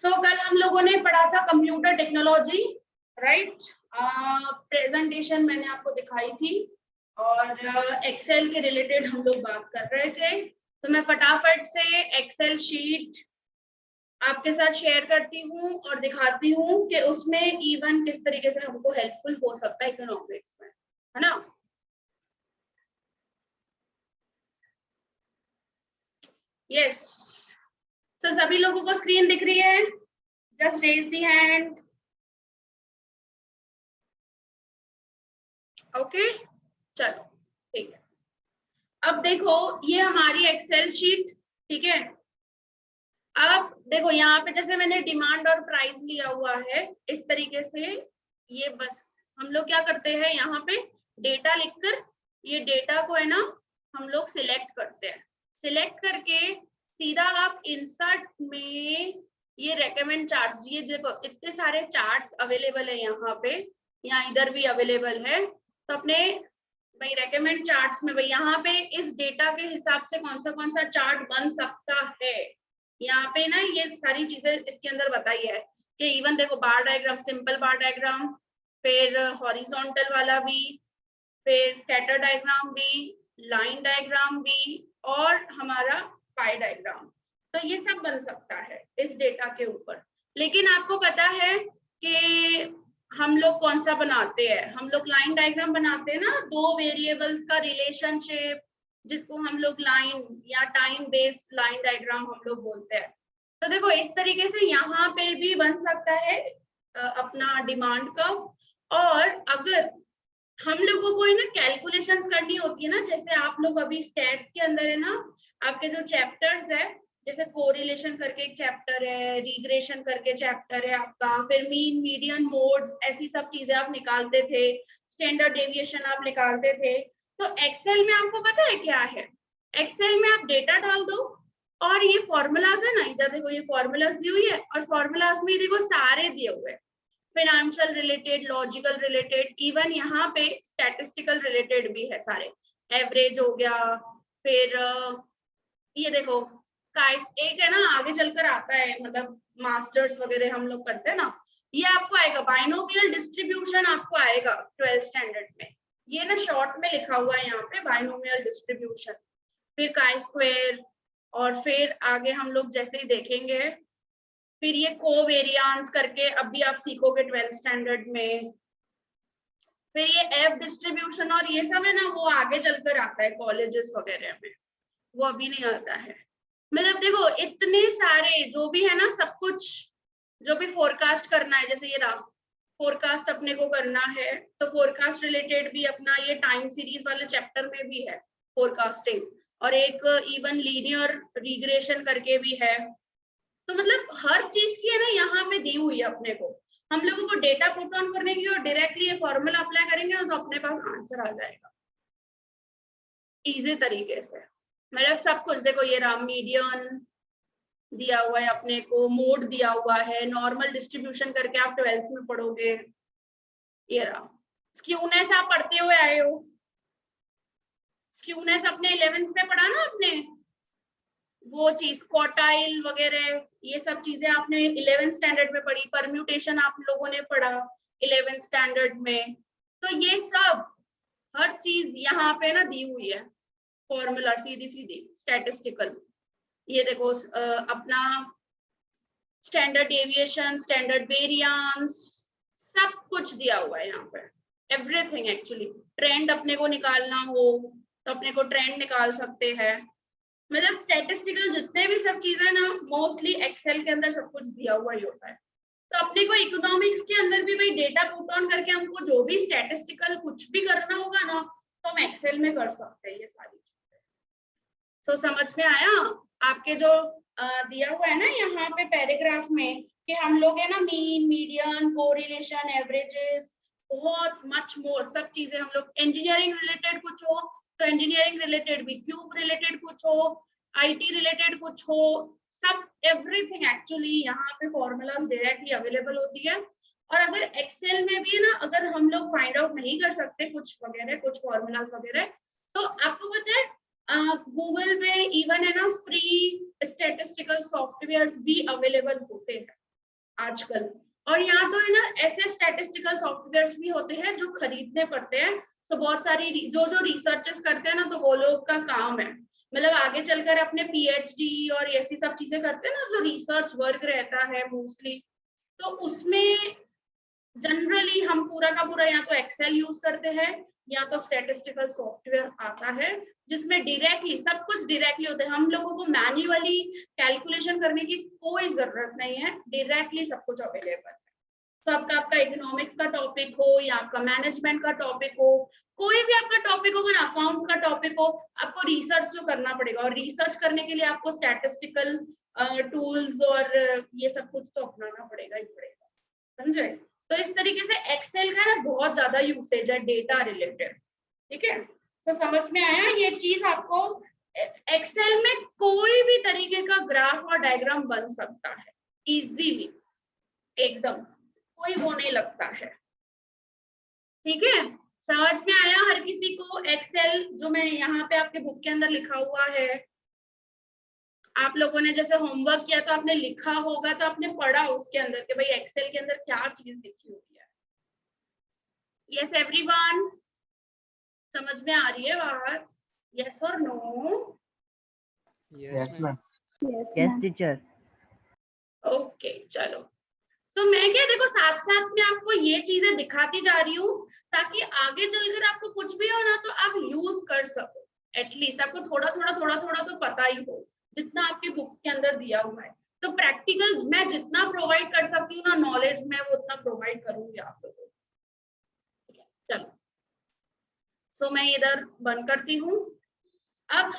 कल हम लोगों ने पढ़ा था कंप्यूटर टेक्नोलॉजी, राइट। प्रेजेंटेशन मैंने आपको दिखाई थी और एक्सेल के रिलेटेड हम लोग बात कर रहे थे। तो मैं फटाफट से एक्सेल शीट आपके साथ शेयर करती हूँ और दिखाती हूँ कि उसमें इवन किस तरीके से हमको हेल्पफुल हो सकता है इकोनॉमिक्स में, है ना। यस, तो सभी लोगों को स्क्रीन दिख रही है? Just raise the hand. Okay, चलो ठीक है। अब देखो ये हमारी एक्सेल शीट, ठीक है। अब देखो यहाँ पे जैसे मैंने डिमांड और प्राइस लिया हुआ है इस तरीके से, ये बस हम लोग क्या करते हैं यहाँ पे डेटा लिखकर ये डेटा को है ना हम लोग सिलेक्ट करते हैं। सिलेक्ट करके सीधा आप इंसर्ट में ये रेकमेंड चार्ट्स, ये देखो इतने सारे चार्ट्स अवेलेबल है यहाँ पे, यहाँ इधर भी अवेलेबल है। तो अपने भाई रेकमेंड चार्ट्स में भाई यहाँ पे इस डेटा के हिसाब से कौन सा चार्ट बन सकता है, यहाँ पे ना ये सारी चीजें इसके अंदर बताई है कि इवन देखो बार डायग्राम, सिंपल बार डायग्राम, फिर हॉरिजॉन्टल वाला भी, फिर स्कैटर डायग्राम भी, लाइन डायग्राम भी और हमारा पाई डायग्राम। तो ये सब बन सकता है इस डेटा के ऊपर। लेकिन आपको पता है कि हम लोग कौन सा बनाते हैं, हम लोग लाइन डायग्राम बनाते हैं ना, दो वेरिएबल्स का रिलेशनशिप जिसको हम लोग लाइन या टाइम बेस्ड लाइन डायग्राम हम लोग बोलते हैं। तो देखो इस तरीके से यहाँ पे भी बन सकता है अपना डिमांड का। और अगर हम लोगों को है ना कैलकुलेशंस करनी होती है ना, जैसे आप लोग अभी स्टैट्स के अंदर है ना, आपके जो चैप्टर्स है जैसे कोरिलेशन करके एक चैप्टर है, रिग्रेशन करके चैप्टर है आपका, फिर मीन मीडियन मोड्स ऐसी सब चीजें आप निकालते थे, स्टैंडर्ड डेविएशन आप निकालते थे। तो एक्सेल में आपको पता है क्या है, एक्सेल में आप डेटा डाल दो और ये फॉर्मूलाज है ना, इधर देखो ये फॉर्मूलाज दी हुई है और फॉर्मूलाज में देखो सारे दिए हुए हैं, financial related, logical related, even यहाँ पे स्टैटिस्टिकल रिलेटेड भी है सारे। एवरेज हो गया, फिर ये देखो एक है ना आगे चलकर आता है, मतलब मास्टर्स वगैरह हम लोग करते हैं ना, ये आपको आएगा बाइनोमियल डिस्ट्रीब्यूशन, आपको आएगा 12th स्टैंडर्ड में। ये ना शॉर्ट में लिखा हुआ है यहाँ पे बाइनोमियल डिस्ट्रीब्यूशन, फिर काई स्क्वायर, और फिर आगे हम लोग जैसे ही देखेंगे फिर ये कोवेरिएंस करके अब भी आप सीखोगे 12th स्टैंडर्ड में। फिर ये एफ डिस्ट्रीब्यूशन और ये सब है ना वो आगे चलकर आता है कॉलेजेस वगैरह में, वो अभी नहीं आता है। मतलब देखो इतने सारे जो भी है ना सब कुछ, जो भी फोरकास्ट करना है, जैसे ये रहा फोरकास्ट अपने को करना है, तो फोरकास्ट रिलेटेड भी अपना ये टाइम सीरीज वाले चैप्टर में भी है फोरकास्टिंग, और एक इवन लीनियर रिग्रेशन करके भी है। तो मतलब हर चीज की है ना यहाँ पे दी हुई है अपने को, हम लोगों को डेटा पुट ऑन करने की और डायरेक्टली ये फॉर्मूला अप्लाई करेंगे ना तो अपने पास आंसर आ जाएगा इजी तरीके से। मतलब सब कुछ देखो ये रहा, मीडियन दिया हुआ है अपने को, मोड दिया हुआ है, नॉर्मल डिस्ट्रीब्यूशन करके आप 12th में पढ़ोगे, ये रहा स्क्यूनेस आप पढ़ते हुए आए हो, स्क्यूनेस अपने 11th में पढ़ा ना आपने, वो चीज क्वार्टाइल वगैरह ये सब चीजें आपने 11th स्टैंडर्ड में पढ़ी, परम्यूटेशन आप लोगों ने पढ़ा 11th स्टैंडर्ड में। तो ये सब हर चीज यहाँ पे ना दी हुई है, फॉर्मूला सीधी सीधी स्टैटिस्टिकल। ये देखो अपना स्टैंडर्ड डेविएशन, स्टैंडर्ड वेरिएंस, सब कुछ दिया हुआ है यहाँ पे, एवरीथिंग एक्चुअली। ट्रेंड अपने को निकालना हो तो अपने को ट्रेंड निकाल सकते हैं। मतलब स्टैटिस्टिकल जितने भी सब चीजें ना मोस्टली एक्सेल के अंदर सब कुछ दिया हुआ ही होता है। तो अपने को इकोनॉमिक्स के अंदर भी भाई डेटा पुट ऑन करके हमको जो भी स्टैटिस्टिकल कुछ भी करना होगा ना तो हम एक्सेल में कर सकते हैं ये सारी चीजें। तो समझ में आया आपके जो दिया हुआ है ना यहाँ पे पैराग्राफ में कि हम लोग है ना मीन, मीडियन, कोरिलेशन, एवरेजेस, बहुत मच मोर सब चीजें हम लोग, इंजीनियरिंग रिलेटेड कुछ हो तो इंजीनियरिंग रिलेटेड भी, क्यूब रिलेटेड कुछ हो, आईटी रिलेटेड कुछ हो, सब एवरीथिंग एक्चुअली यहाँ पे फॉर्मूलाज डायरेक्टली अवेलेबल होती है। और अगर एक्सेल में भी ना अगर हम लोग फाइंड आउट नहीं कर सकते कुछ वगैरह, कुछ फॉर्मूलाज वगैरह, तो आपको पता है गूगल पे इवन है ना फ्री स्टैटिस्टिकल सॉफ्टवेयर्स भी अवेलेबल होते हैं। आजकल। और यहाँ तो है ना ऐसे स्टैटिस्टिकल सॉफ्टवेयर्स भी होते हैं जो खरीदने पड़ते हैं। सो बहुत सारी जो रिसर्चेस करते हैं ना, तो वो लोग का काम है, मतलब आगे चलकर अपने पीएचडी और ऐसी सब चीजें करते हैं ना, जो रिसर्च वर्क रहता है मोस्टली, तो उसमें जनरली हम पूरा का पूरा या तो एक्सेल यूज करते हैं या तो स्टैटिस्टिकल सॉफ्टवेयर आता है, जिसमें डायरेक्टली सब कुछ डायरेक्टली होता है। हम लोगों को मैन्युअली कैलकुलेशन करने की कोई जरूरत नहीं है, डायरेक्टली सब कुछ अवेलेबल है। तो आपका इकोनॉमिक्स का टॉपिक हो या आपका मैनेजमेंट का टॉपिक हो, कोई भी आपका टॉपिक होगा ना, अकाउंट्स का टॉपिक हो, आपको रिसर्च जो करना पड़ेगा, और रिसर्च करने के लिए आपको स्टैटिस्टिकल टूल्स और ये सब कुछ तो अपनाना पड़ेगा ही पड़ेगा, समझे। तो इस तरीके से एक्सेल का ना बहुत ज्यादा यूसेज है डेटा रिलेटेड, ठीक है। तो समझ में आया ये चीज आपको। एक्सेल में कोई भी तरीके का ग्राफ और डायग्राम बन सकता है इजीली, एकदम कोई वो नहीं लगता है, ठीक है। समझ में आया हर किसी को एक्सेल, जो मैं यहाँ पे आपके बुक के अंदर लिखा हुआ है, आप लोगों ने जैसे होमवर्क किया तो आपने लिखा होगा, तो आपने पढ़ा उसके अंदर कि भाई एक्सेल के अंदर क्या चीज लिखी हुई है। यस एवरीवन, समझ में आ रही है बात? यस और no? Yes ma'am. Yes teacher. Okay चलो। तो मैं क्या, देखो साथ साथ में आपको ये चीजें दिखाती जा रही हूँ, ताकि आगे चलकर आपको कुछ भी हो ना तो आप यूज कर सको, एटलीस्ट आपको थोड़ा थोड़ा तो पता ही हो, जितना आपके बुक्स के अंदर दिया हुआ है। तो प्रैक्टिकल मैं जितना प्रोवाइड कर सकती हूँ ना नॉलेज, मैं वो उतना प्रोवाइड करूंगी आप लोगों को। चलो, सो मैं इधर बंद करती हूँ। अब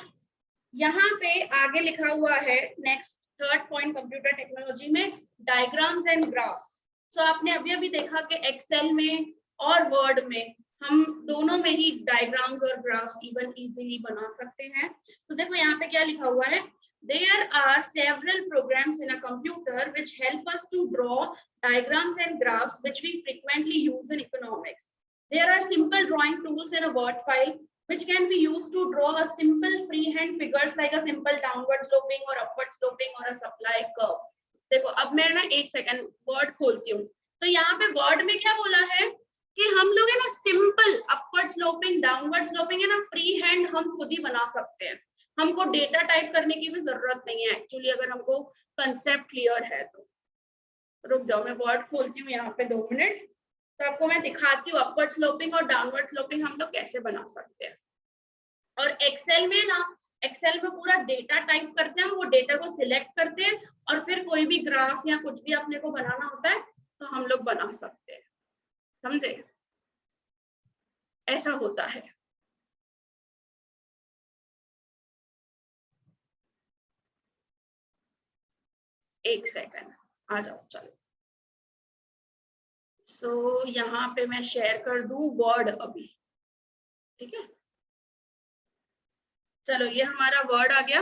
यहाँ पे आगे लिखा हुआ है next third point computer technology में, डायग्राम्स एंड ग्राफ्स। सो आपने अभी अभी देखा कि एक्सेल में और वर्ड में हम दोनों में ही डायग्राम्स और ग्राफ्स इवन इजीली बना सकते हैं। तो देखो यहाँ पे क्या लिखा हुआ है, there are several programs in a computer which help us to draw diagrams and graphs which we frequently use in economics. There are simple drawing tools in a Word file which can be used to draw a simple freehand figures like a simple downward sloping or upward sloping or a supply curve. देखो अब मैं ना एक second word खोलती हूँ। तो यहाँ पे वर्ड में क्या बोला है कि हम लोग है ना simple upward sloping downward sloping है ना फ्री हैंड हम खुद ही बना सकते हैं, हमको डेटा टाइप करने की भी जरूरत नहीं है एक्चुअली, अगर हमको कंसेप्ट क्लियर है तो। रुक जाओ मैं वर्ड खोलती हूँ यहाँ पे 2 मिनट, तो आपको मैं दिखाती हूँ अपवर्ड स्लोपिंग और डाउनवर्ड स्लोपिंग हम लोग कैसे बना सकते हैं। और एक्सेल में ना, एक्सेल में पूरा डेटा टाइप करते हैं, वो डेटा को सिलेक्ट करते हैं और फिर कोई भी ग्राफ या कुछ भी अपने को बनाना होता है तो हम लोग बना सकते हैं, समझे, ऐसा होता है। एक सेकंड आ जाओ चलो। सो यहाँ पे मैं शेयर कर दूं वर्ड अभी, ठीक है। चलो ये हमारा वर्ड आ गया।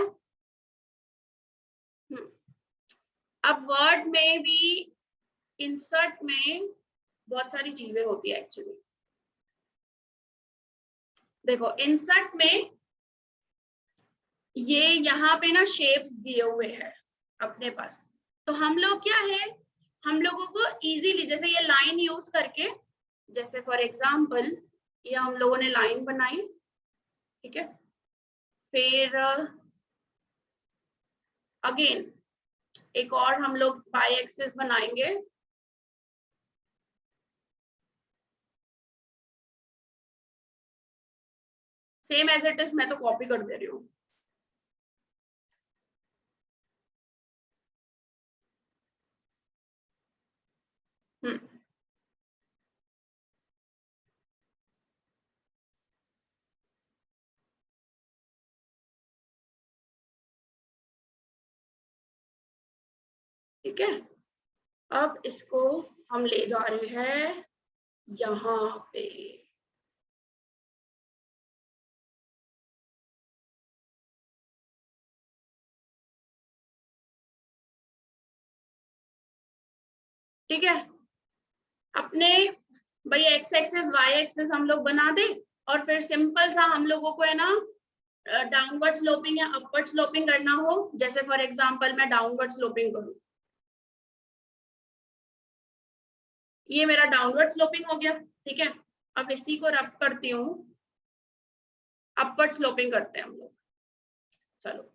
अब वर्ड में भी इंसर्ट में बहुत सारी चीजें होती है एक्चुअली। देखो इंसर्ट में ये यहाँ पे ना शेप्स दिए हुए हैं अपने पास, तो हम लोग क्या है, हम लोगों को इजीली जैसे ये लाइन यूज करके, जैसे फॉर एग्जांपल ये हम लोगों ने लाइन बनाई, ठीक है। फिर अगेन एक और हम लोग बाई एक्सिस बनाएंगे, सेम एज इट इज, मैं तो कॉपी कर दे रही हूँ। ठीक है, अब इसको हम ले जा रहे हैं यहाँ पे, ठीक है। अपने भाई एक्स एक्सिस वाई एक्सिस हम लोग बना दें और फिर सिंपल सा हम लोगों को है ना डाउनवर्ड स्लोपिंग या अपवर्ड स्लोपिंग करना हो, जैसे फॉर एग्जांपल मैं डाउनवर्ड स्लोपिंग करूँ, ये मेरा डाउनवर्ड स्लोपिंग हो गया, ठीक है। अब इसी को रब करती हूँ, अपवर्ड स्लोपिंग करते हैं हम लोग। चलो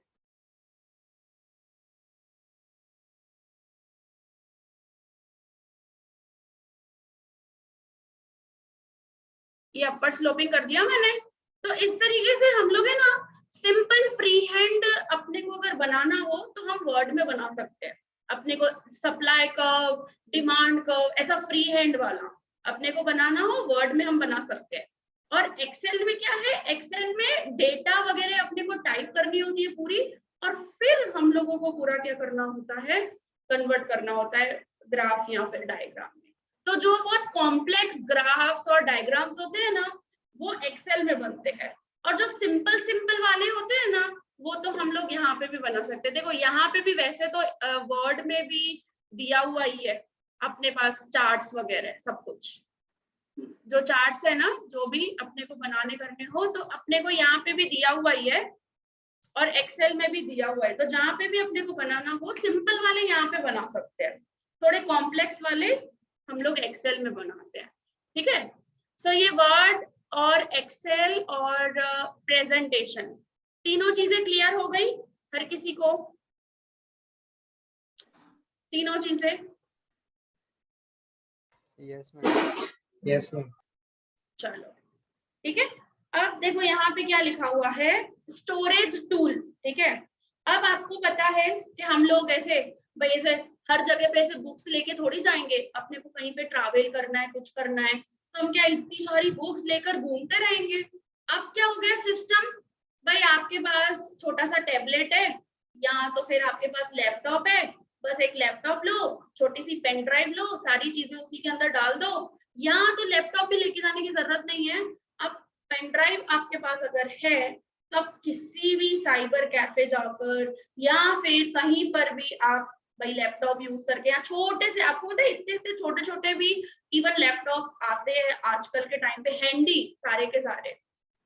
ये अपवर्ड स्लोपिंग कर दिया मैंने। तो इस तरीके से हम लोग है ना सिंपल फ्री हैंड अपने को अगर बनाना हो तो हम वर्ड में बना सकते हैं। अपने को सप्लाई कर्व, डिमांड कर्व, ऐसा फ्री हैंड वाला अपने को बनाना हो वर्ड में हम बना सकते हैं। और एक्सेल में क्या है, एक्सेल में डेटा वगैरह अपने को टाइप करनी होती है पूरी, और फिर हम लोगों को पूरा क्या करना होता है, कन्वर्ट करना होता है ग्राफ या फिर डायग्राम में। तो जो बहुत कॉम्प्लेक्स ग्राफ्स और डायग्राम्स होते हैं ना वो एक्सेल में बनते हैं, और जो सिंपल सिंपल वाले होते हैं ना वो तो हम लोग यहाँ पे भी बना सकते हैं। देखो यहाँ पे भी वैसे तो वर्ड में भी दिया हुआ ही है अपने पास चार्ट्स वगैरह सब कुछ, जो चार्ट्स है ना जो भी अपने को बनाने करने हो तो अपने को यहाँ पे भी दिया हुआ ही है और एक्सेल में भी दिया हुआ है। तो जहाँ पे भी अपने को बनाना हो सिंपल वाले यहाँ पे बना सकते हैं, थोड़े कॉम्प्लेक्स वाले हम लोग एक्सेल में बनाते हैं, ठीक है। सो ये वर्ड और एक्सेल और प्रेजेंटेशन तीनों चीजें क्लियर हो गई हर किसी को, तीनों चीजें? Yes ma'am. Yes ma'am. चलो ठीक है। अब देखो यहाँ पे क्या लिखा हुआ है, स्टोरेज टूल, ठीक है। अब आपको पता है कि हम लोग ऐसे भाई ऐसे हर जगह पे ऐसे बुक्स लेके थोड़ी जाएंगे, अपने को कहीं पे ट्रैवल करना है कुछ करना है तो हम क्या इतनी सारी बुक्स लेकर घूमते रहेंगे। अब क्या हो गया सिस्टम, भाई आपके पास छोटा सा टैबलेट है या तो फिर आपके पास लैपटॉप है, बस एक लैपटॉप लो, छोटी सी पेन ड्राइव लो, सारी चीजें उसी के अंदर डाल दो, या तो लैपटॉप भी लेके जाने की जरूरत नहीं है। अब पेन ड्राइव आपके पास अगर है तो आप किसी भी साइबर कैफे जाकर या फिर कहीं पर भी आप भाई लैपटॉप यूज करके, या छोटे से आपको पता है इतने इतने छोटे छोटे भी इवन लैपटॉप्स आते हैं आजकल के टाइम पे हैंडी सारे के सारे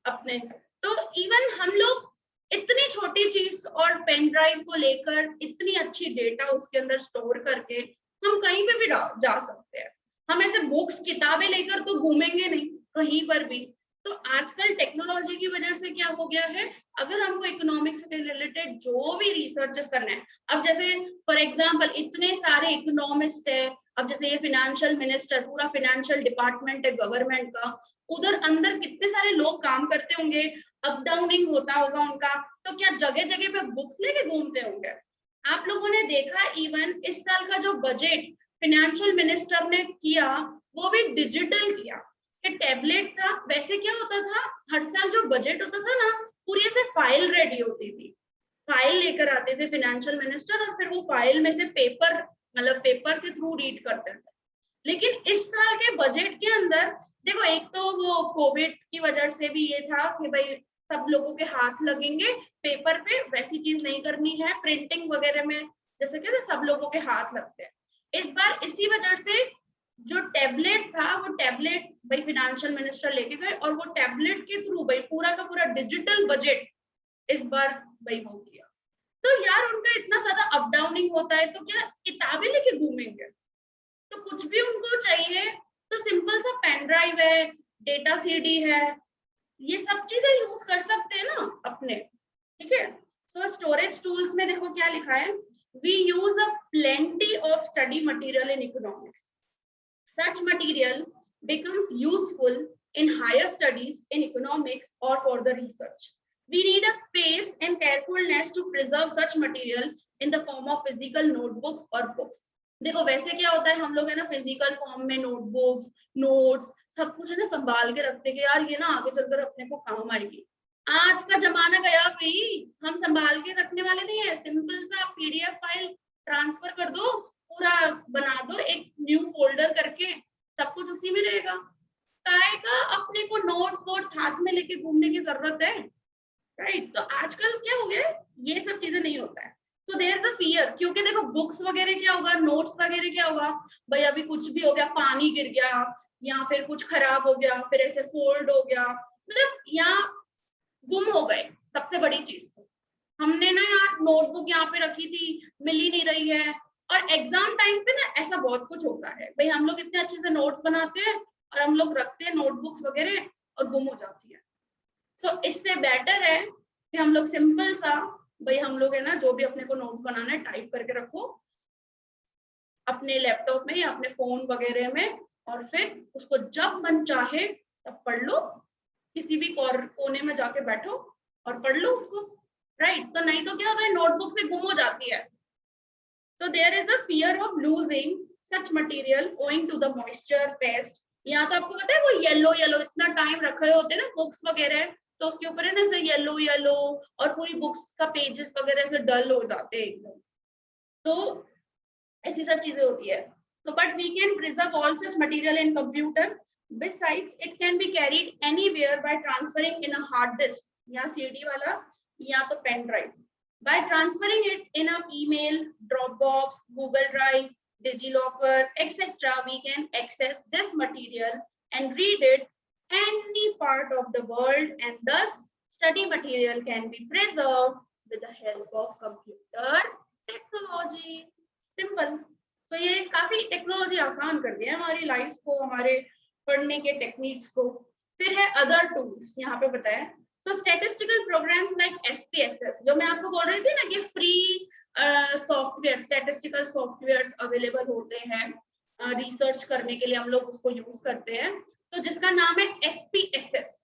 अपने। तो इवन हम लोग इतनी छोटी चीज और पेन ड्राइव को लेकर इतनी अच्छी डेटा उसके अंदर स्टोर करके हम कहीं पे भी जा सकते हैं। हम ऐसे बुक्स किताबें लेकर तो घूमेंगे नहीं कहीं पर भी। तो आजकल टेक्नोलॉजी की वजह से क्या हो गया है, अगर हमको इकोनॉमिक्स से रिलेटेड जो भी रिसर्चेस करना है, अब जैसे फॉर एग्जांपल इतने सारे इकोनॉमिस्ट है, अब जैसे ये फाइनेंशियल मिनिस्टर पूरा फाइनेंशियल डिपार्टमेंट है गवर्नमेंट का, उधर अंदर कितने सारे लोग काम करते होंगे, अप डाउनिंग होता होगा उनका, तो क्या जगह जगह पे बुक्स लेके घूमते होंगे? आप लोगों ने देखा इवन इस साल का जो बजट फाइनेंशियल मिनिस्टर ने किया वो भी डिजिटल किया, टैबलेट था। वैसे क्या होता था हर साल जो बजट होता था ना पूरी ऐसे फाइल रेडी होती थी, फाइल लेकर आते थे फाइनेंशियल मिनिस्टर और फिर वो फाइल में से पेपर मतलब पेपर के थ्रू रीड करते थे। लेकिन इस साल के बजट के अंदर देखो एक तो वो कोविड की वजह से भी ये था कि भाई सब लोगों के हाथ लगेंगे पेपर पे, वैसी चीज नहीं करनी है प्रिंटिंग वगैरह में जैसे कि सब लोगों के हाथ लगते हैं। इस बार इसी वजह से जो टैबलेट था वो टैबलेट भाई फाइनेंशियल मिनिस्टर लेके गए और वो टैबलेट के थ्रू भाई पूरा का पूरा डिजिटल बजट इस बार भाई वो किया। तो यार उनका इतना ज्यादा अप डाउनिंग होता है तो क्या किताबें लेके घूमेंगे? तो कुछ भी उनको चाहिए तो सिंपल सा पेन ड्राइव है, डेटा सीडी है, ये सब चीजें यूज कर सकते हैं ना अपने, ठीक है। सो स्टोरेज टूल्स में देखो क्या लिखा है, we use a plenty of study material in economics, such material becomes useful in higher studies in economics or for the research. We need a space and carefulness to preserve such material in the form of physical notebooks or books. देखो वैसे क्या होता है हम लोग है ना physical form में नोटबुक्स नोट्स सब कुछ है ना संभाल के रखते हैं कि यार ये ना आगे चलकर अपने को काम आएगी। आज का जमाना गया भाई, हम संभाल के रखने वाले नहीं है, सिंपल सा पीडीएफ फाइल ट्रांसफर कर दो, पूरा बना दो एक न्यू फोल्डर करके, सब कुछ उसी में रहेगा। काय का अपने को नोट्स वोट्स हाथ में लेके घूमने की जरूरत है, राइट। तो आजकल क्या हो गया ये सब चीजें नहीं होता है। तो देयर इज अ फियर, क्योंकि देखो बुक्स वगैरह क्या होगा, नोट्स वगैरह क्या होगा, भाई अभी कुछ भी हो गया, पानी गिर गया या फिर कुछ खराब हो गया, फिर ऐसे फोल्ड हो गया, मतलब यहाँ गुम हो गए। सबसे बड़ी चीज तो हमने ना यार नोटबुक यहाँ पे रखी थी मिल ही नहीं रही है, और एग्जाम टाइम पे ना ऐसा बहुत कुछ होता है भाई, हम लोग इतने अच्छे से नोट्स बनाते हैं और हम लोग रखते हैं नोटबुक्स वगैरह और गुम हो जाती है। सो इससे बेटर है कि हम लोग सिंपल सा भाई हम लोग है ना जो भी अपने को नोट्स बनाना है टाइप करके रखो अपने लैपटॉप में या अपने फोन वगैरह में, और फिर उसको जब मन चाहे तब पढ़ लो, किसी भी कोने में जाके बैठो और पढ़ लो उसको, राइट। तो नहीं तो क्या होता है नोटबुक से गुम हो जाती है। So there is a fear of losing such material owing to the moisture, pest। यहाँ तो आपको पता है वो येलो येलो इतना टाइम रखे होते हैं ना बुक्स वगैरह, तो उसके ऊपर है ना ऐसे येलो येलो और पूरी बुक्स का पेजेस वगैरह ऐसे डल हो जाते हैं एकदम, तो ऐसी सब चीजें होती है। So but we can preserve all such material in computer. Besides, it can be carried anywhere by transferring in a hard disk, या CD वाला या तो pen drive. By transferring it in an email, Dropbox, Google Drive, DigiLocker, etc., we can access this material and read it any part of the world, and thus study material can be preserved with the help of computer technology. Simple. तो ये काफी technology आसान कर दिया है हमारी life को, हमारे पढ़ने के टेक्निक्स को। फिर है अदर टूल्स, यहाँ पे बताया। So statistical programs like SPSS, जो मैं आपको बोल रही थी ना कि free software statistical softwares available होते हैं रिसर्च करने के लिए, हम लोग उसको यूज करते हैं। तो जिसका नाम है SPSS,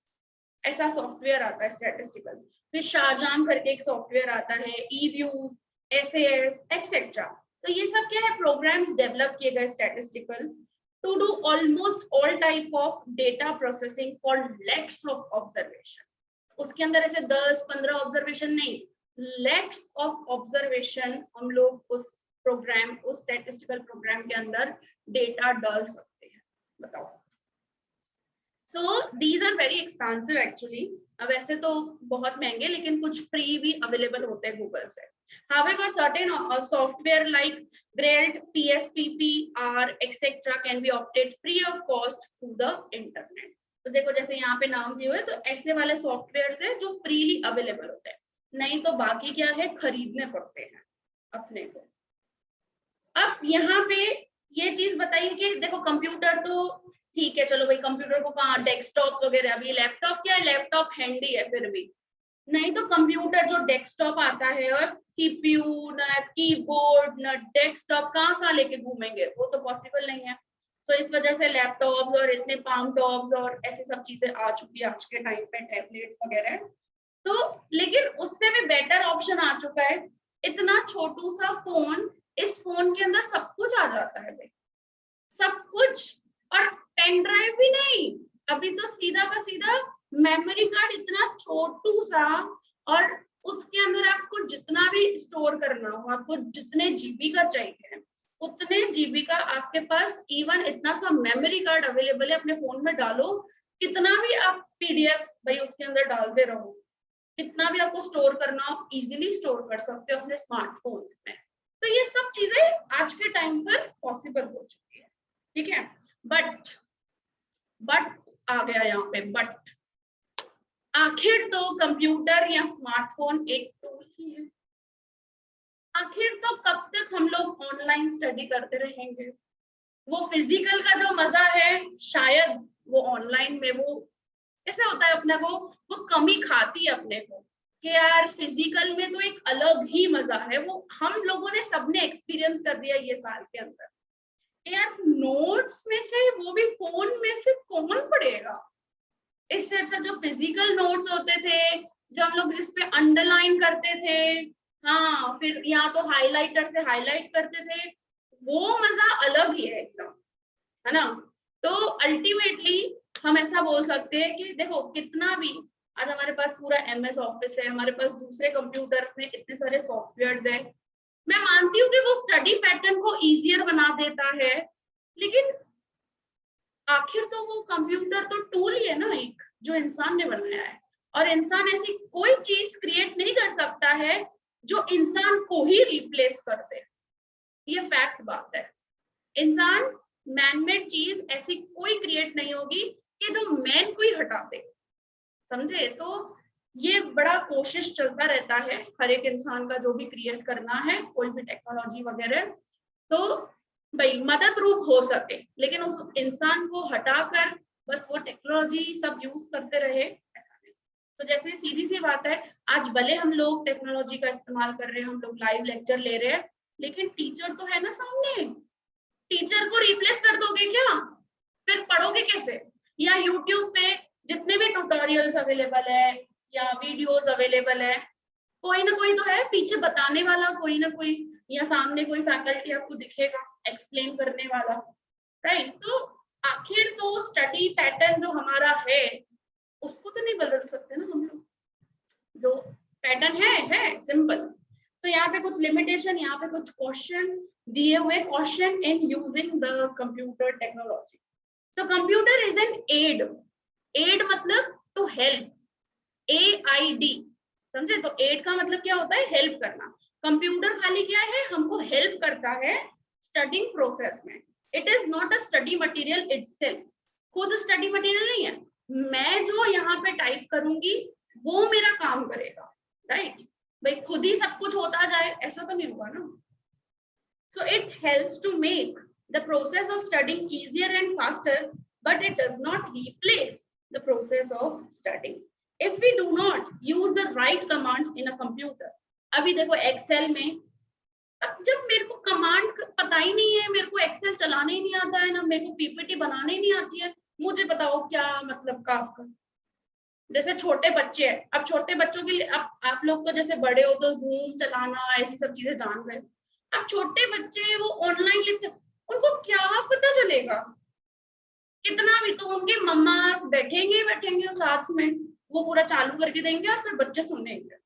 ऐसा सॉफ्टवेयर आता है स्टैटिस्टिकल। फिर शाहजहां करके एक सॉफ्टवेयर आता है, eViews, SAS, एक्सेट्रा। तो ये सब क्या है प्रोग्राम्स डेवलप किए गए statistical to do almost all type of data processing for lakhs of observation. उसके अंदर ऐसे 10-15 ऑब्जर्वेशन नहीं, लैक्स ऑफ ऑब्जर्वेशन हम लोग उस प्रोग्राम उस स्टैटिस्टिकल प्रोग्राम के अंदर डेटा डाल सकते हैं। बताओ। So these are very expensive actually, वैसे तो बहुत महंगे लेकिन कुछ फ्री भी अवेलेबल होते हैं गूगल से। However, certain software like Grelt, PSPP, R, etc. can be opted free of cost through the internet. तो देखो जैसे यहाँ पे नाम दिए हुए, तो ऐसे वाले सॉफ्टवेयर है जो फ्रीली अवेलेबल होते हैं, नहीं तो बाकी क्या है खरीदने पड़ते हैं अपने को। अब यहाँ पे ये चीज बताइए कि देखो कंप्यूटर तो ठीक है, चलो भाई कंप्यूटर को कहाँ डेस्कटॉप वगैरह, अभी लैपटॉप क्या है, लैपटॉप हैंडी है, फिर भी नहीं तो कंप्यूटर जो डेस्कटॉप आता है और सीपीयू न कीबोर्ड न डेस्कटॉप कहाँ लेके घूमेंगे, वो तो पॉसिबल नहीं है। तो इस वजह से लैपटॉप्स और इतने पाम टॉप्स और ऐसी सब चीजें आ चुकी है आज के टाइम पे, टैबलेट्स वगैरह। तो लेकिन उससे भी बेटर ऑप्शन आ चुका है, इतना छोटू सा फोन, इस फोन के अंदर सब कुछ आ जाता है भाई, सब कुछ। और पेन ड्राइव भी नहीं, अभी तो सीधा का सीधा मेमोरी कार्ड इतना छोटू सा, और उसके अंदर आपको जितना भी स्टोर करना हो, आपको जितने जीबी का चाहिए उतने जीबी का आपके पास, इवन इतना सा मेमोरी कार्ड अवेलेबल है, अपने फोन में डालो, कितना भी आप पीडीएफ भाई उसके अंदर डालते रहो, कितना भी आपको स्टोर करना हो इजीली स्टोर कर सकते हो अपने स्मार्टफोन्स में। तो ये सब चीजें आज के टाइम पर पॉसिबल हो चुकी है, ठीक है। बट आ गया यहाँ पे बट, आखिर तो कंप्यूटर या स्मार्टफोन एक टूल ही है, आखिर तो कब तक हम लोग ऑनलाइन स्टडी करते रहेंगे? वो फिजिकल का जो मजा है शायद वो ऑनलाइन में वो कैसे होता है अपने को, वो कमी खाती है अपने को कि यार फिजिकल में तो एक अलग ही मजा है, वो हम लोगों ने सबने एक्सपीरियंस कर दिया ये साल के अंदर। यार नोट्स में से वो भी फोन में से कौन पढ़ेगा? इससे अच्छा जो फिजिकल नोट्स होते थे, जो हम लोग जिसपे अंडरलाइन करते थे, हाँ फिर यहाँ तो हाइलाइटर से हाईलाइट करते थे, वो मजा अलग ही है एकदम, है ना। तो अल्टीमेटली हम ऐसा बोल सकते हैं कि देखो कितना भी आज हमारे पास पूरा MS ऑफिस है, हमारे पास दूसरे कंप्यूटर में इतने सारे सॉफ्टवेयर्स है, मैं मानती हूँ कि वो स्टडी पैटर्न को इजियर बना देता है, लेकिन आखिर तो वो कंप्यूटर तो टूल ही है ना एक, जो इंसान ने बनाया है, और इंसान ऐसी कोई चीज क्रिएट नहीं कर सकता है जो इंसान को ही रिप्लेस कर दे, ये फैक्ट बात है। इंसान मैनमेड चीज ऐसी कोई क्रिएट नहीं होगी कि जो मैन को ही हटा दे, समझे। तो ये बड़ा कोशिश चलता रहता है हर एक इंसान का, जो भी क्रिएट करना है कोई भी टेक्नोलॉजी वगैरह, तो भाई मदद रूप हो सके, लेकिन उस इंसान को हटाकर बस वो टेक्नोलॉजी सब यूज करते रहे, ऐसा नहीं। तो जैसे सीधी सी बात है, आज भले हम लोग टेक्नोलॉजी का इस्तेमाल कर रहे हैं, हम लोग लाइव लेक्चर ले रहे हैं, लेकिन टीचर तो है ना सामने। टीचर को रिप्लेस कर दोगे क्या? फिर पढ़ोगे कैसे? या यूट्यूब पे जितने भी ट्यूटोरियल्स अवेलेबल है या वीडियोस अवेलेबल है, कोई ना कोई तो है पीछे बताने वाला, कोई ना कोई, या सामने कोई फैकल्टी आपको दिखेगा एक्सप्लेन करने वाला, राइट? तो आखिर तो स्टडी पैटर्न जो हमारा है उसको तो नहीं बदल सकते ना हम लोग, जो पैटर्न है सिंपल। तो यहाँ पे कुछ लिमिटेशन, यहाँ पे कुछ क्वेश्चन दिए हुए, question in using the computer technology. So computer is an aid. Aid मतलब to help. AID. समझे? तो aid का मतलब क्या होता है? हेल्प करना। कंप्यूटर खाली क्या है? हमको हेल्प करता है स्टडिंग प्रोसेस में। It is not a study material itself. खुद स्टडी मटेरियल नहीं है। मैं जो यहाँ पे टाइप करूंगी वो मेरा काम करेगा, राइट? भाई खुद ही सब कुछ होता जाए ऐसा तो नहीं होगा ना। So it helps to make the process of studying easier and faster, but it does not replace the process of studying. If we do not use the right commands in a computer, अभी देखो Excel में, अब जब मेरे को command पता ही नहीं है, मेरे को एक्सेल चलाने ही नहीं आता है ना, मेरे को पीपीटी बनाने ही नहीं आती है, मुझे बताओ क्या मतलब का आपका? जैसे छोटे बच्चे हैं, अब छोटे बच्चों के लिए, अब आप लोग तो जैसे बड़े हो तो जूम चलाना ऐसी सब चीजें जान रहे हो। अब छोटे बच्चे वो ऑनलाइन लेक्चर, उनको क्या पता चलेगा? कितना भी तो उनके मम्मा बैठेंगे साथ में, वो पूरा चालू करके देंगे और फिर बच्चे सुनेंगे।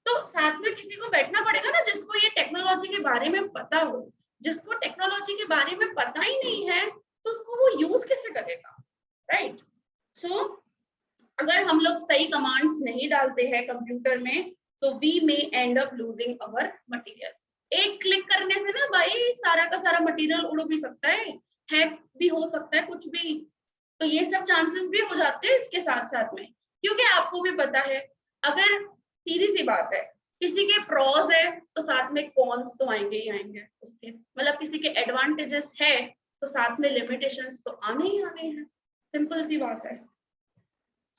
तो साथ में किसी को बैठना पड़ेगा ना, जिसको ये टेक्नोलॉजी के बारे में पता हो। जिसको टेक्नोलॉजी के बारे में पता ही नहीं है तो उसको वो यूज कैसे करेगा, राइट? सो अगर हम लोग सही कमांड्स नहीं डालते हैं कंप्यूटर में तो we may end up losing our material. एक क्लिक करने से ना भाई सारा का सारा मटेरियल उड़ भी सकता है, हैक भी हो सकता है, कुछ भी। तो ये सब चांसेस भी हो जाते हैं इसके साथ साथ में, क्योंकि आपको भी पता है, अगर सीधी सी बात है, किसी के प्रॉस है तो साथ में कॉन्स तो आएंगे ही आएंगे उसके, मतलब किसी के एडवांटेजेस है तो साथ में लिमिटेशंस तो आने ही आने हैं, सिंपल सी बात है।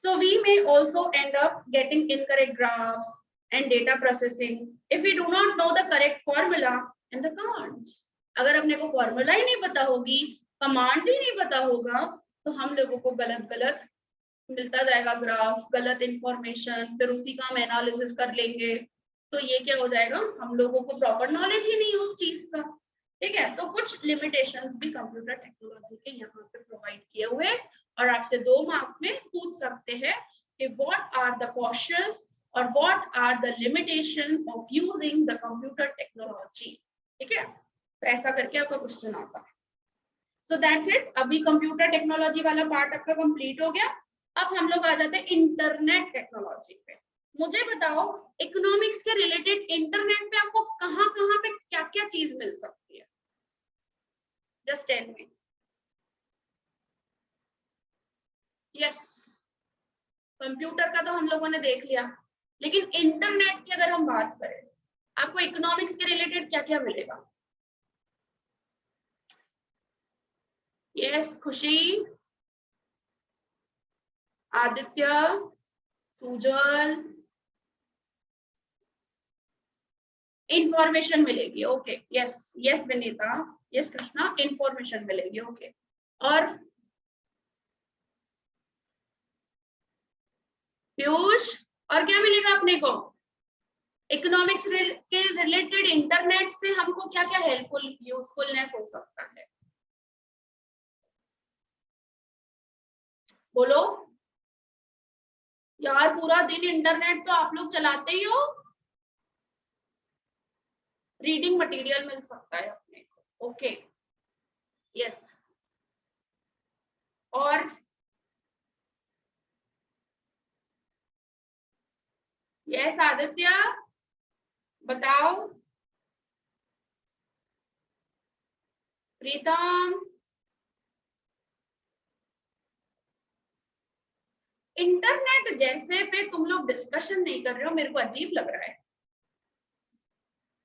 So we may also end up getting incorrect graphs and data processing if we do not know the correct formula and the commands. अगर अपने को फॉर्मूला ही नहीं पता होगी, कमांड ही नहीं पता होगा, तो हम लोगों को गलत गलत मिलता जाएगा ग्राफ, गलत इंफॉर्मेशन, फिर उसी का हम एनालिसिस कर लेंगे। तो ये क्या हो जाएगा, हम लोगों को प्रॉपर नॉलेज ही नहीं उस चीज का, ठीक है? तो कुछ लिमिटेशंस भी कंप्यूटर टेक्नोलॉजी के यहाँ पे प्रोवाइड किए हुए, और आपसे 2 मार्क में पूछ सकते हैं कि व्हाट आर द कॉशंस और what are the limitation of using the computer technology, ठीक है? तो ऐसा करके आपका क्वेश्चन आता है। So that's it. अभी कंप्यूटर टेक्नोलॉजी वाला पार्ट आपका कंप्लीट हो गया। अब हम लोग आ जाते हैं इंटरनेट टेक्नोलॉजी पे। मुझे बताओ इकोनॉमिक्स के रिलेटेड इंटरनेट पे आपको कहाँ पे क्या क्या चीज मिल सकती है? Just tell me. Yes, computer का तो हम लोगों ने देख लिया, लेकिन इंटरनेट की अगर हम बात करें, आपको इकोनॉमिक्स के रिलेटेड क्या क्या मिलेगा? यस, खुशी, आदित्य, सुजल, इंफॉर्मेशन मिलेगी, okay. Yes yes Vinita, yes Krishna, information मिलेगी, ओके। और पीयूष, और क्या मिलेगा अपने को? इकोनॉमिक्स के रिलेटेड इंटरनेट से हमको क्या क्या हेल्पफुल यूजफुलनेस हो सकता है? बोलो यार, पूरा दिन इंटरनेट तो आप लोग चलाते ही हो। रीडिंग मटेरियल मिल सकता है अपने को, ओके। यस, और यस आदित्य बताओ। प्रीतम, इंटरनेट जैसे पे तुम लोग डिस्कशन नहीं कर रहे हो, मेरे को अजीब लग रहा है।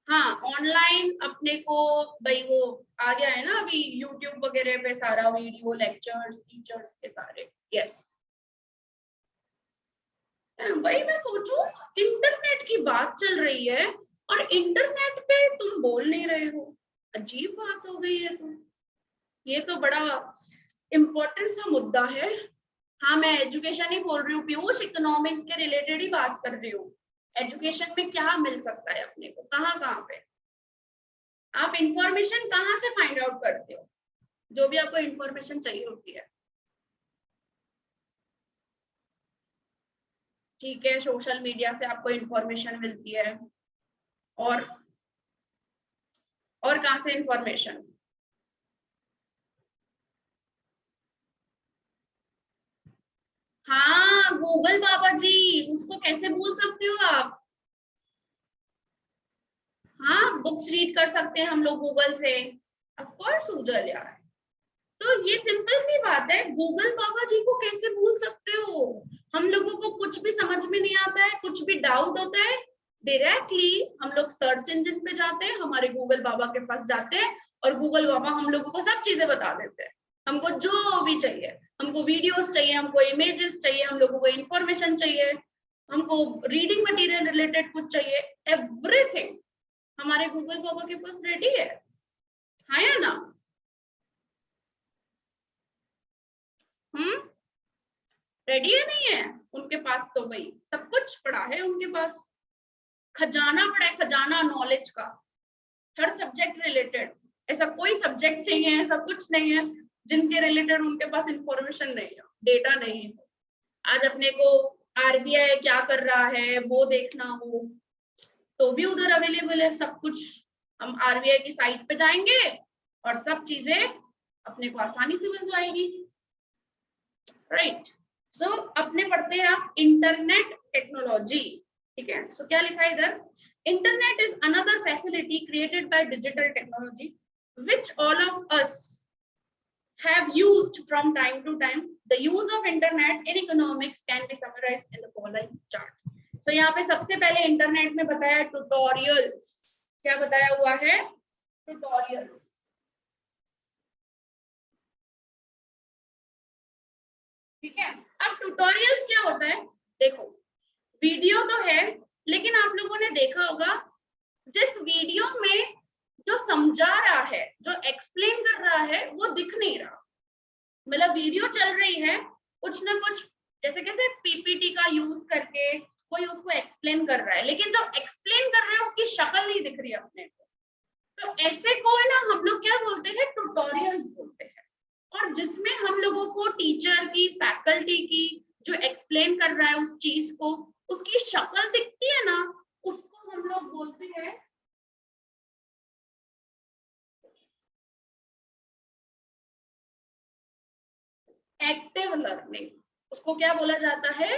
हाँ ऑनलाइन अपने को भाई वो आ गया है ना अभी यूट्यूब वगैरह पे सारा वीडियो लेक्चर्स टीचर्स के सारे। यस भाई मैं सोचूं इंटरनेट की बात चल रही है और इंटरनेट पे तुम बोल नहीं रहे हो, अजीब बात हो गई है। तो ये तो बड़ा इम्पोर्टेंट सा मुद्दा है। हाँ मैं एजुकेशन ही बोल रही हूँ पीयूष, इकोनॉमिक्स के रिलेटेड ही बात कर रही हूँ। एजुकेशन में क्या मिल सकता है अपने को, कहाँ कहाँ पे आप इंफॉर्मेशन कहाँ से फाइंड आउट करते हो, जो भी आपको इंफॉर्मेशन चाहिए होती है। ठीक है सोशल मीडिया से आपको इंफॉर्मेशन मिलती है और कहाँ से इंफॉर्मेशन, हाँ गूगल बाबा जी, उसको कैसे भूल सकते हो आप। हाँ बुक्स रीड कर सकते हैं हम लोग गूगल से, ऑफ कोर्स उजल यार। तो ये सिंपल सी बात है, गूगल बाबा जी को कैसे भूल सकते हो। हम लोगों को कुछ भी समझ में नहीं आता है, कुछ भी डाउट होता है, डायरेक्टली हम लोग सर्च इंजन पे जाते हैं, हमारे गूगल बाबा के पास जाते हैं और गूगल बाबा हम लोगों को सब चीजें बता देते हैं। हमको जो भी चाहिए, हमको वीडियोस चाहिए, हमको इमेजेस चाहिए, हम लोगों को इंफॉर्मेशन चाहिए, हमको रीडिंग मटेरियल रिलेटेड कुछ चाहिए, एवरीथिंग हमारे गूगल बाबा के पास रेडी है। हाँ या ना। रेडी है नहीं है उनके पास, तो भाई सब कुछ पड़ा है उनके पास, खजाना पड़ा है, खजाना नॉलेज का, हर सब्जेक्ट रिलेटेड। ऐसा कोई सब्जेक्ट नहीं है, ऐसा कुछ नहीं है जिनके रिलेटेड उनके पास इंफॉर्मेशन नहीं है, डेटा नहीं है। आज अपने को आरबीआई क्या कर रहा है वो देखना हो तो भी उधर अवेलेबल है सब कुछ। हम आरबीआई की साइट पे जाएंगे और सब चीजें अपने को आसानी से मिल जाएगी, राइट। सो अपने पढ़ते हैं आप इंटरनेट टेक्नोलॉजी, ठीक है। सो क्या लिखा है इधर, internet is another facility created by digital technology which all of us have used from time to time. The use of internet in economics can be summarized in the following chart. So यहाँ पे सबसे पहले internet में बताया tutorials, क्या बताया हुआ है, ट्यूटोरियल्स। ठीक है, अब ट्यूटोरियल्स क्या होता है, देखो वीडियो तो है लेकिन आप लोगों ने देखा होगा जिस वीडियो में जो समझा रहा है, जो एक्सप्लेन कर रहा है वो दिख नहीं रहा। मतलब वीडियो चल रही है कुछ ना कुछ जैसे कैसे पीपीटी का यूज करके कोई उसको एक्सप्लेन कर रहा है, लेकिन जो एक्सप्लेन कर रहा है उसकी शक्ल नहीं दिख रही है अपने को। तो ऐसे को है ना हम लोग क्या बोलते हैं, ट्यूटोरियल्स बोलते हैं। और जिसमें हम लोगों को टीचर की, फैकल्टी की जो एक्सप्लेन कर रहा है उस चीज को, उसकी शक्ल दिखती है ना, उसको हम लोग बोलते हैं एक्टिव लर्निंग। उसको क्या बोला जाता है,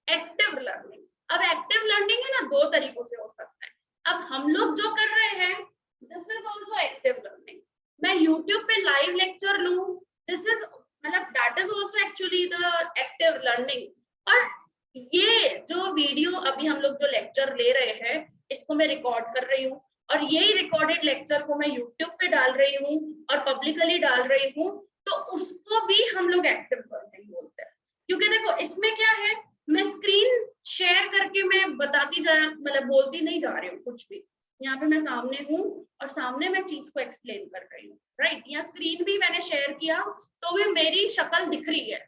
एक्टिव लर्निंग। अब एक्टिव लर्निंग है ना दो तरीकों से हो सकता है। अब हम लोग जो कर रहे हैं this is also active learning. मैं यूट्यूब पे लाइव लेक्चर लूं, दिस इज मतलब that is also actually the active learning. और ये जो वीडियो अभी हम लोग जो लेक्चर ले रहे हैं इसको मैं रिकॉर्ड कर रही हूँ और यही रिकॉर्डेड लेक्चर को मैं यूट्यूब पे डाल रही हूँ और पब्लिकली डाल रही हूँ, तो उसको भी हम लोग एक्टिव लर्निंग बोलते हैं। क्योंकि देखो इसमें क्या है, मैं स्क्रीन शेयर करके मैं बताती जा मतलब बोलती नहीं जा रही हूँ कुछ भी, यहाँ पे मैं सामने हूँ और सामने मैं चीज को एक्सप्लेन कर रही हूँ, राइट। या स्क्रीन भी मैंने शेयर किया तो भी मेरी शक्ल दिख रही है,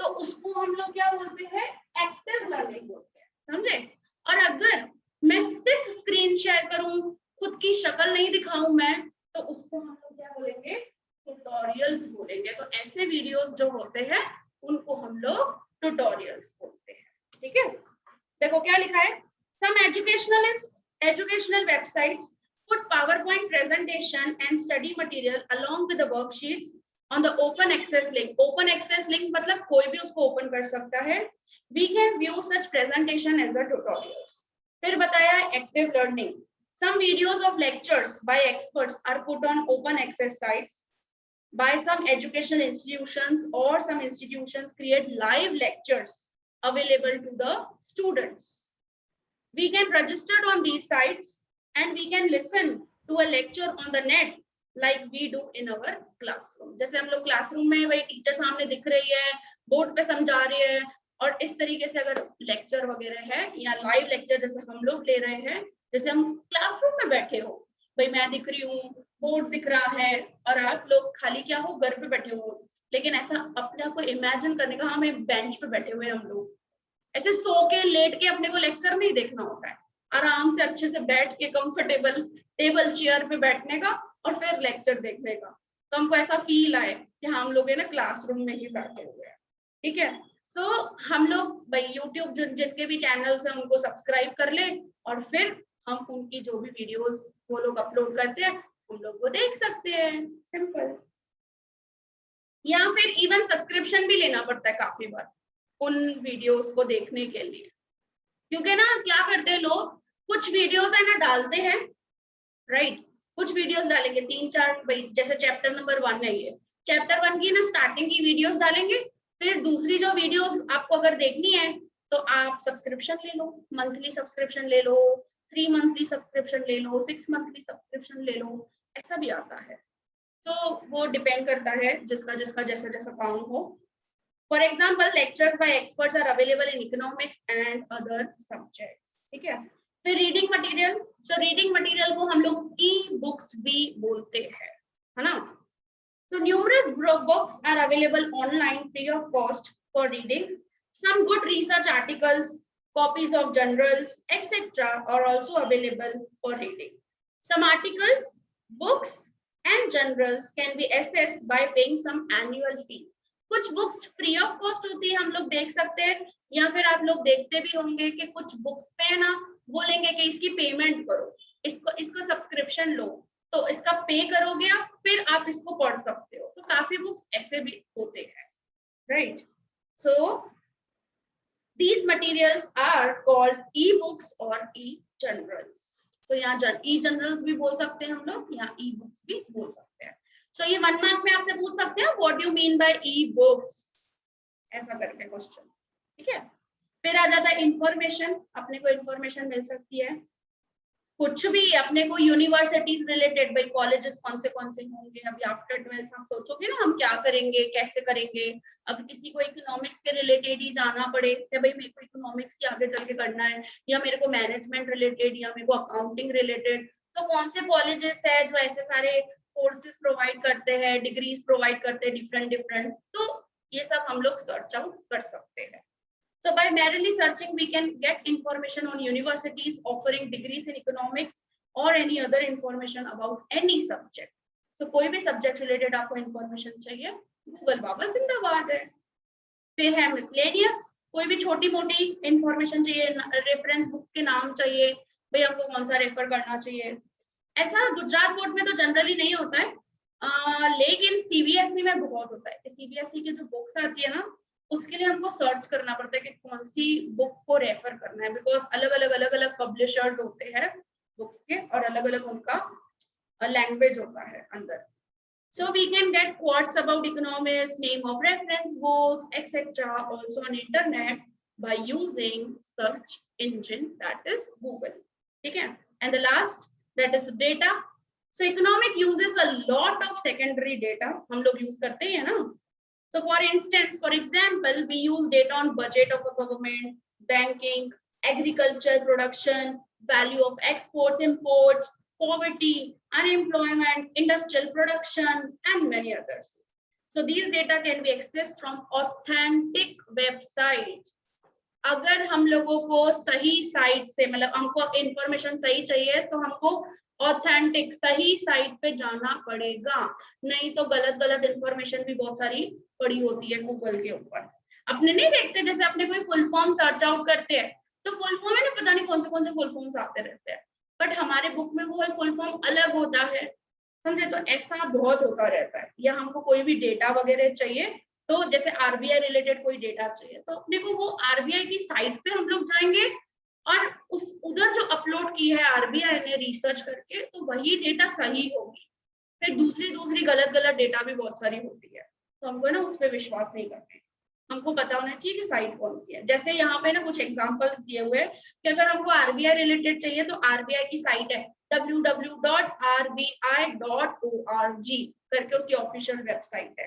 तो उसको हम लोग क्या बोलते हैं, एक्टिव लर्निंग बोलते हैं, समझे। और अगर मैं सिर्फ स्क्रीन शेयर करूं, खुद की शक्ल नहीं दिखाऊं मैं, तो उसको हम लोग क्या बोलेंगे, ट्यूटोरियल्स बोलेंगे। तो ऐसे वीडियोस जो होते हैं उनको हम लोग ट्यूटोरियल्स बोलते हैं, ठीक है। देखो क्या लिखा है, सम educational websites put PowerPoint presentation and study material along with the worksheets on the open access link. Open access link मतलब कोई भी उसको ओपन कर सकता है। We can view such presentation as a tutorials. फिर बताया active learning. Some videos of lectures by experts are put on open access sites. By some educational institutions or some institutions create live lectures available to the students. We can register on these sites and we can listen to a lecture on the net like we do in our classroom. जैसे हम लोग classroom में वही teacher सामने दिख रही है, board पे समझा रही है, और इस तरीके से अगर लेक्चर वगैरह है या लाइव लेक्चर जैसे हम लोग ले रहे हैं, जैसे हम क्लासरूम में बैठे हो, भाई मैं दिख रही हूँ, बोर्ड दिख रहा है और आप लोग खाली क्या हो, घर पे बैठे हो, लेकिन ऐसा अपने आप को इमेजिन करने का, हम एक बेंच पे बैठे हुए हम लोग, ऐसे सो के लेट के अपने को लेक्चर नहीं देखना होता है, आराम से अच्छे से बैठ के कंफर्टेबल टेबल चेयर पे बैठने का और फिर लेक्चर देखने का, तो हमको ऐसा फील आए कि हम लोग है ना क्लासरूम में ही बैठे हुए हैं। ठीक है, सो हम लोग भाई यूट्यूब जिनके भी चैनल्स हैं उनको सब्सक्राइब कर ले, और फिर हम उनकी जो भी वीडियोस वो लोग अपलोड करते हैं हम लोग वो देख सकते हैं, सिंपल। या फिर इवन सब्सक्रिप्शन भी लेना पड़ता है काफी बार उन वीडियोस को देखने के लिए, क्योंकि ना क्या करते हैं लोग, कुछ वीडियोस है ना डालते हैं, राइट, कुछ वीडियोस डालेंगे 3-4, भाई जैसे चैप्टर नंबर 1 है, ये चैप्टर 1 की ना स्टार्टिंग की वीडियोस डालेंगे, फिर दूसरी जो वीडियोस आपको अगर देखनी है तो आप सब्सक्रिप्शन ले लो, मंथली सब्सक्रिप्शन ले लो, 3 मंथली सब्सक्रिप्शन ले लो, 6 मंथली सब्सक्रिप्शन ले लो, ऐसा भी आता है। तो वो डिपेंड करता है जिसका जिसका जैसा जैसा काम हो। For example lectures by experts are available in economics and other subjects. ठीक है, फिर reading material, so reading material को हम लोग ई बुक्स भी बोलते हैं, है ना। So numerous books are available online free of cost for reading. Some good research articles, copies of journals, etc. are also available for reading. Some articles, books and journals can be accessed by paying some annual fees. कुछ books free of cost होती है, हम लोग देख सकते हैं, या फिर आप लोग देखते भी होंगे कि कुछ बुक्स पे ना बोलेंगे कि इसकी पेमेंट करो, इसको सब्सक्रिप्शन लो, तो इसका पे करोगे आप, फिर आप इसको पढ़ सकते हो। तो काफी बुक्स ऐसे भी होते हैं, right. So these materials are called e books और ई जर्नल्स। सो यहाँ ई जर्नल्स भी बोल सकते हैं हम लोग, यहाँ ई बुक्स भी बोल सकते हैं। सो ये 1 मार्क में आपसे पूछ सकते हैं what do you mean by e books, ऐसा करके क्वेश्चन। ठीक है, फिर आ जाता है इंफॉर्मेशन, अपने को इंफॉर्मेशन मिल सकती है कुछ भी अपने को यूनिवर्सिटीज रिलेटेड, भाई कॉलेजेस कौन से होंगे, अभी आफ्टर 12th हम सोचोगे ना हम क्या करेंगे कैसे करेंगे। अब किसी को इकोनॉमिक्स के रिलेटेड ही जाना पड़े कि भाई मेरे को इकोनॉमिक्स ही आगे चल के करना है, या मेरे को मैनेजमेंट रिलेटेड, या मेरे को अकाउंटिंग रिलेटेड, तो कौन से कॉलेजेस है जो ऐसे सारे कोर्सेज प्रोवाइड करते हैं, डिग्रीज प्रोवाइड करते हैं डिफरेंट, तो ये सब हम लोग सर्च आउट कर सकते हैं। So by merely searching, we can get information on universities offering degrees in economics or any other information about any subject. So कोई भी subject related आपको information चाहिए, Google बाबा जिंदाबाद है। फिर है miscellaneous, कोई भी छोटी मोटी information चाहिए, reference books के नाम चाहिए, भाई हमको कौन सा रेफर करना चाहिए। ऐसा गुजरात बोर्ड में तो जनरली नहीं होता है, लेकिन सीबीएसई में बहुत होता है। सीबीएसई की जो बुक्स आती है ना, उसके लिए हमको सर्च करना पड़ता है कि कौन सी बुक को रेफर करना है, बिकॉज अलग अलग पब्लिशर्स होते हैं बुक्स के, और अलग अलग उनका लैंग्वेज होता है अंदर। So we can get quotes about economics, name of reference books, etc. also on internet by using search engine, that is Google. ठीक है, and the last that is data. So economic uses a lot of secondary data, हम लोग use करते हैं ना। So for instance, for example, we use data on budget of a government, banking, agriculture production, value of exports, imports, poverty, unemployment, industrial production, and many others. So these data can be accessed from authentic website. अगर हम लोगों को सही site से, मतलब हमको information सही चाहिए तो हमको ऑथेंटिक सही साइट पे जाना पड़ेगा, नहीं तो गलत इंफॉर्मेशन भी बहुत सारी पड़ी होती है गूगल के ऊपर। अपने नहीं देखते, जैसे अपने कोई फुल फॉर्म सर्च आउट करते हैं तो फुल फॉर्म है ना, पता नहीं कौन से फुल फॉर्म्स आते रहते हैं, बट हमारे बुक में वो फुल फॉर्म अलग होता है, समझे। तो ऐसा बहुत होता रहता है। या हमको कोई भी डेटा वगैरह चाहिए, तो जैसे आरबीआई रिलेटेड कोई डेटा चाहिए, तो अपने को वो आरबीआई की साइट पे हम लोग जाएंगे और उस उधर जो अपलोड की है आरबीआई ने रिसर्च करके, तो वही डेटा सही होगी। फिर दूसरी गलत डेटा भी बहुत सारी होती है, तो हमको ना उस पर विश्वास नहीं करते। हमको पता होना चाहिए कि साइट कौन सी है। जैसे यहाँ पे ना कुछ एग्जांपल्स दिए हुए हैं कि अगर हमको आरबीआई रिलेटेड चाहिए तो आरबीआई की साइट है www.rbi.org करके उसकी ऑफिशियल वेबसाइट है।